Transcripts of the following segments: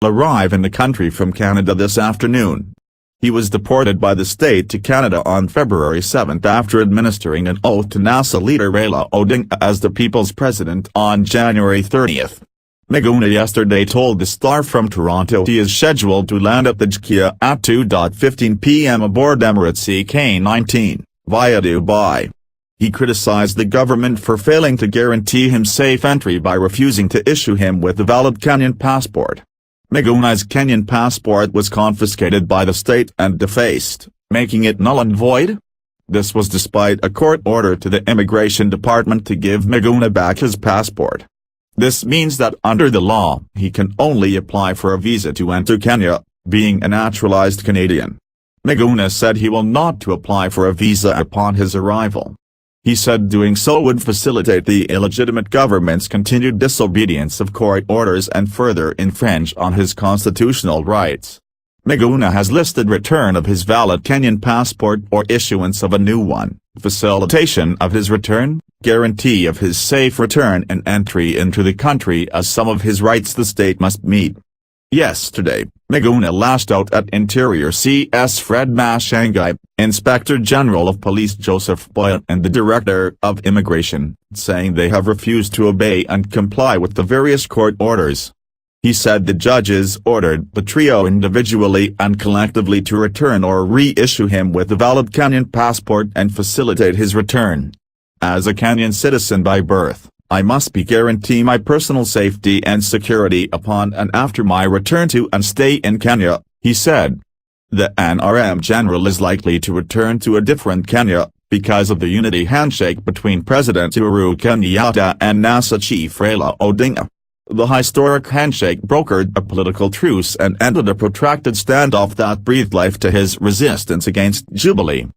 arrive in the country from Canada this afternoon. He was deported by the state to Canada on February 7 after administering an oath to NASA leader Raila Odinga as the people's president on January 30. Miguna yesterday told the Star from Toronto he is scheduled to land at the JKIA at 2:15 p.m. aboard Emirates CK-19, via Dubai. He criticized the government for failing to guarantee him safe entry by refusing to issue him with a valid Kenyan passport. Miguna's Kenyan passport was confiscated by the state and defaced, making it null and void. This was despite a court order to the Immigration Department to give Miguna back his passport. This means that under the law, he can only apply for a visa to enter Kenya, being a naturalized Canadian. Miguna said he will not to apply for a visa upon his arrival. He said doing so would facilitate the illegitimate government's continued disobedience of court orders and further infringe on his constitutional rights. Miguna has listed return of his valid Kenyan passport or issuance of a new one, facilitation of his return, guarantee of his safe return and entry into the country as some of his rights the state must meet. Yesterday, Miguna lashed out at Interior CS Fred Mashangai, Inspector General of Police Joseph Boyle and the Director of Immigration, saying they have refused to obey and comply with the various court orders. He said the judges ordered the trio individually and collectively to return or reissue him with a valid Kenyan passport and facilitate his return. As a Kenyan citizen by birth, I must be guarantee my personal safety and security upon and after my return to and stay in Kenya, he said. The NRM general is likely to return to a different Kenya, because of the unity handshake between President Uhuru Kenyatta and NASA chief Raila Odinga. The historic handshake brokered a political truce and ended a protracted standoff that breathed life to his resistance against Jubilee.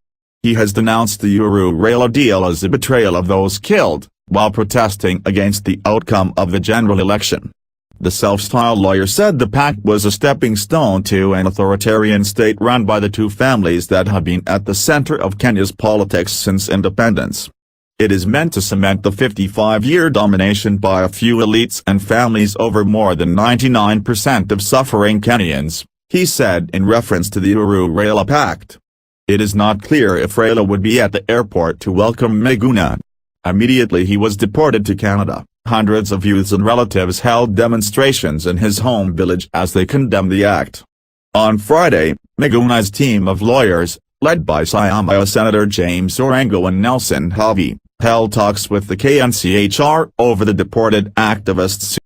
He has denounced the Uhuru-Raila deal as a betrayal of those killed, while protesting against the outcome of the general election. The self-styled lawyer said the pact was a stepping stone to an authoritarian state run by the two families that have been at the center of Kenya's politics since independence. It is meant to cement the 55-year domination by a few elites and families over more than 99% of suffering Kenyans, he said in reference to the Uhuru-Raila pact. It is not clear if Raila would be at the airport to welcome Miguna. Immediately he was deported to Canada. Hundreds of youths and relatives held demonstrations in his home village as they condemned the act. On Friday, Miguna's team of lawyers, led by Siaya Senator James Orengo and Nelson Havi, held talks with the KNCHR over the deported activists.